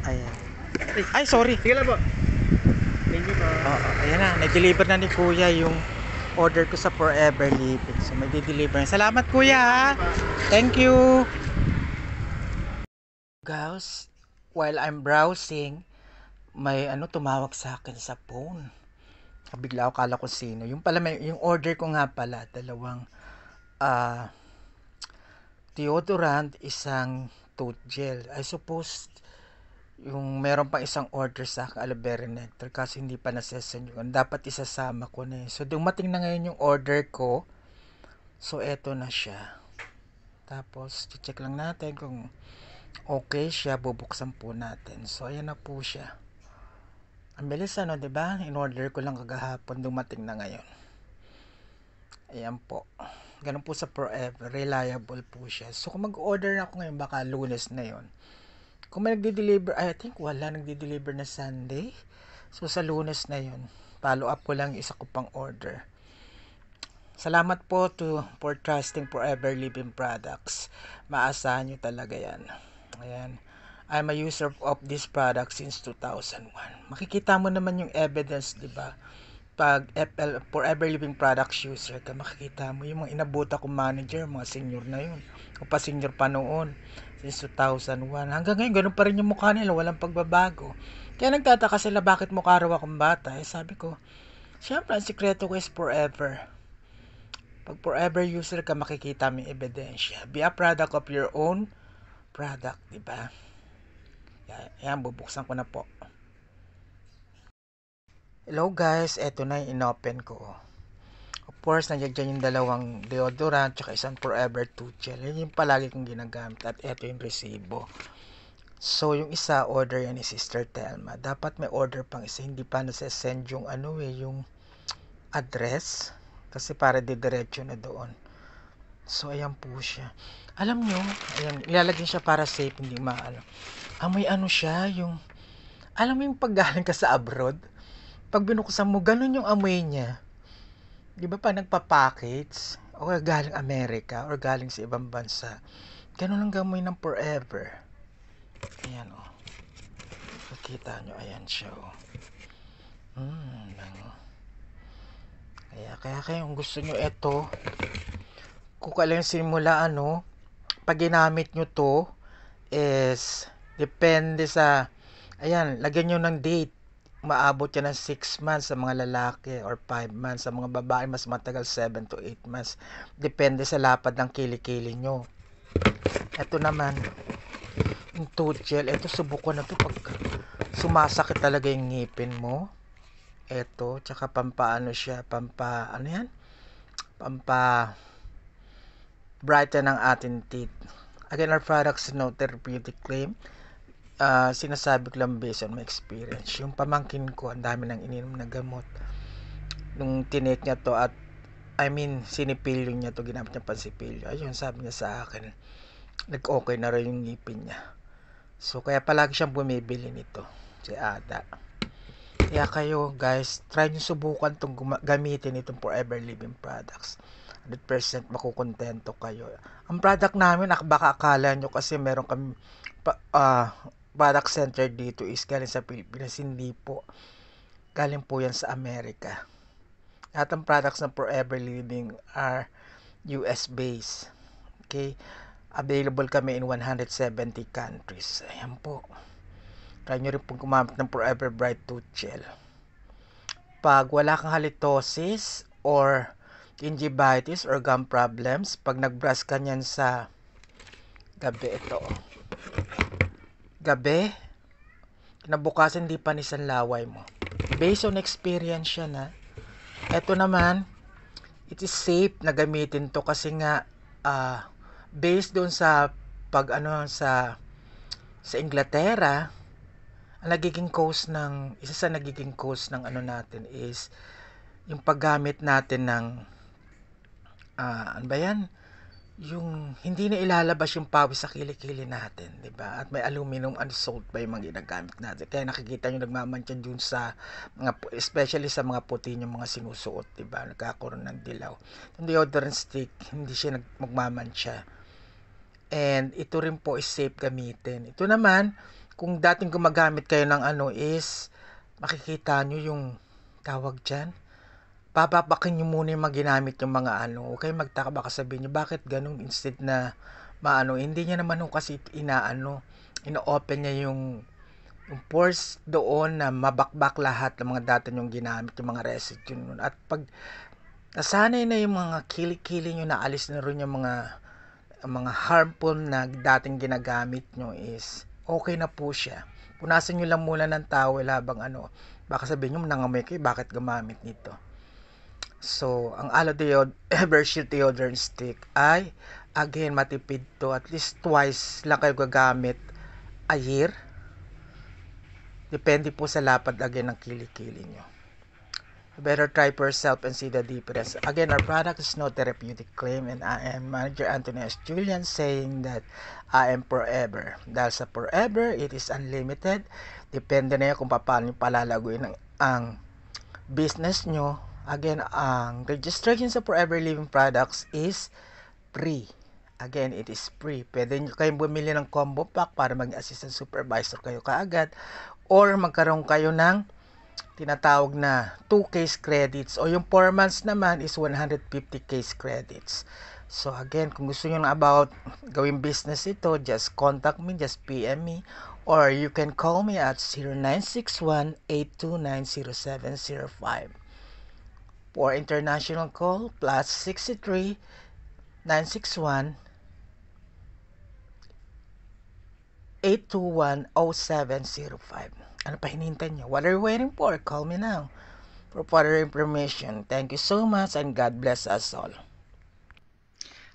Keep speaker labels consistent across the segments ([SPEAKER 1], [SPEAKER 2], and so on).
[SPEAKER 1] Ayan. Ay, sorry.
[SPEAKER 2] Sige lang po. Thank you po.
[SPEAKER 1] Oo, ayan na. Na-deliver na ni Kuya yung order ko sa Forever Living. So, may di-deliver na. Salamat, Kuya, ha? Thank you. Guys, while I'm browsing, may tumawag sa akin sa phone. Bigla ako kala ko sino. Yung pala, yung order ko nga pala, dalawang ah deodorant, isang tooth gel. I suppose yung meron pang isang order sa akin, aloe vera nectar, kasi hindi pa nasesend yun. Dapat isasama ko na eh. So, dumating na ngayon yung order ko. So, eto na siya. Tapos, check lang natin kung okay siya. Bubuksan po natin. So, ayan na po siya. Ang bilis diba? In order ko lang kagahapon, dumating na ngayon. Ayan po. Ganun po sa Forever. Reliable po siya. So, kung mag-order ako ngayon, baka Lunes na yon. Kung may nagde-deliver, I think wala nagde-deliver na Sunday. So, sa Lunes na yon. Follow up ko lang isa ko pang order. Salamat po for trusting Forever Living Products. Maasahan nyo talaga yan. Ayan. I'm a user of this product since 2001. Makikita mo naman yung evidence, di ba? Pag Forever Living Products user ka, makikita mo yung mga inabuta kong manager, mga senior na yun. O pa senior pa noon, since 2001. Hanggang ngayon, ganun pa rin yung mukha nila, walang pagbabago. Kaya nagtataka sila bakit mukha raw akong bata. Sabi ko, syempre, ang sikreto ko is forever. Pag forever user ka, makikita mo yung ebidensya. Be a product of your own product, di ba? Yan, bubuksan ko na po. Hello guys, eto na yung inopen ko. Of course, nandiyan dyan yung dalawang deodorant tsaka isang Forever Tooth Gel. Yan yung palagi kong ginagamit at eto yung resibo. So, yung isa, order yan ni Sister Telma. Dapat may order pang isa. Hindi pa nasa-send yung yung address. Kasi para didiretso na doon. So, ayan po siya. Alam nyo, ayan, ilalagyan siya para safe, hindi maano. May siya, yung, alam mo yung paggaling ka sa abroad? Pag binuksan mo, ganun yung amoy niya. Di ba pa nagpa-package? O galing Amerika or galing sa ibang bansa. Ganun ang gamoy ng Forever. Ayan o. Nakita nyo, ayan siya o. Bango. Kaya kung gusto nyo ito, kung kailan simula pag ginamit nyo to, is, depende sa, ayan, lagyan nyo ng date. Maabot yan ng 6 months sa mga lalaki or 5 months. Sa mga babae, mas matagal 7 to 8 months. Depende sa lapad ng kilikili nyo. Ito naman, yung tooth gel. Ito, subukan na to pag sumasakit talaga yung ngipin mo. Ito, tsaka siya, yan? Pampa brighten ng ating teeth. Again, our products no therapeutic claim. Sinasabi ko lang based on my experience. Yung pamangkin ko, ang dami nang ininom na gamot. Nung tinake niya to at sinipilyo niya to, ginamit niya pansipilyo. Ayun, sabi niya sa akin, nag-okay na rin yung ngipin niya. So, kaya palagi siyang bumibili nito, si Ada. Kaya kayo, guys, try nyo subukan itong gamitin itong Forever Living Products. 100% makukontento kayo. Ang product namin, baka akala nyo kasi meron kami product center dito is galing sa Pilipinas. Hindi po. Galing po yan sa Amerika. At ang products ng Forever Living are US based. Okay? Available kami in 170 countries. Ayan po. Try nyo rin pong gumamit ng Forever Bright Tooth Gel. Pag wala kang halitosis or gingivitis or gum problems, pag nag-brush ka niyan sa gabi, kinabukasan hindi panisan laway mo. Based on experience siya na. Ito naman, it is safe na gamitin to kasi nga based doon sa sa Inglaterra, ang nagiging cause ng natin is yung paggamit natin ng ano ba yan? Yung hindi na ilalabas yung pawis sa kilikili natin, 'di ba? At may aluminum and salt ba yung mga ginagamit natin. Kaya nakikita niyo nagmamantsa dun sa mga, especially sa mga puti yung mga sinusuot, 'di ba? Nagkakaroon ng dilaw. Yung deodorant stick, hindi siya magmamantsa. And ito rin po is safe gamitin. Ito naman, kung dating gumagamit kayo ng ano is, makikita nyo yung tawag dyan. Papapakin nyo muna yung ginamit yung mga ano. Okay, magtaka baka sabihin nyo, bakit ganun instead na maano, hindi niya naman kasi ino-open niya yung pores doon na mabakbak lahat ng mga data yung ginamit, yung mga residue nun. At pag nasanay na yung mga kili-kili nyo, naalis na rin yung mga harmful na dating ginagamit nyo is okay na po siya. Punasan nyo lang muna ng towel habang baka sabihin nyo, nangamoy kayo, bakit gumamit nito? So, ang Aloe Evershield deodorant stick ay, again, matipid to. At least twice lang kayo gagamit a year. Depende po sa lapad again ng kilikili nyo. Better try for yourself and see the difference. Again, our product is no therapeutic claim, and I am Manager Anthony S. Julian saying that I am forever. Dahil sa forever, it is unlimited. Depende na yan kung paano palalaguin ang business nyo. Again, ang registration sa Forever Living Products is free. Again, it is free. Pwede nyo kayong bumili ng combo pack para mag-assistant supervisor kayo kaagad, or magkaroon kayo ng tinatawag na 2 case credits, o yung 4 months naman is 150 case credits. So again, kung gusto nyo na about gawing business ito, just contact me, just PM me, or you can call me at 0961-829-0705. For international call, plus 63 961 821-0705. Ano pa hinihintay nyo? What are you waiting for? Call me now for further information. Thank you so much and God bless us all.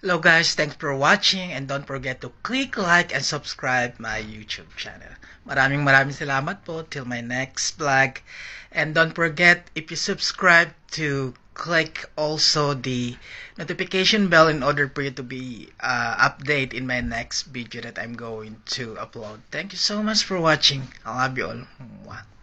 [SPEAKER 1] Hello guys, thanks for watching and don't forget to click like and subscribe my YouTube channel. Maraming salamat po till my next vlog. And don't forget, if you subscribe, to click also the notification bell in order for you to be updated in my next video that I'm going to upload. Thank you so much for watching. I love you all. Mwah.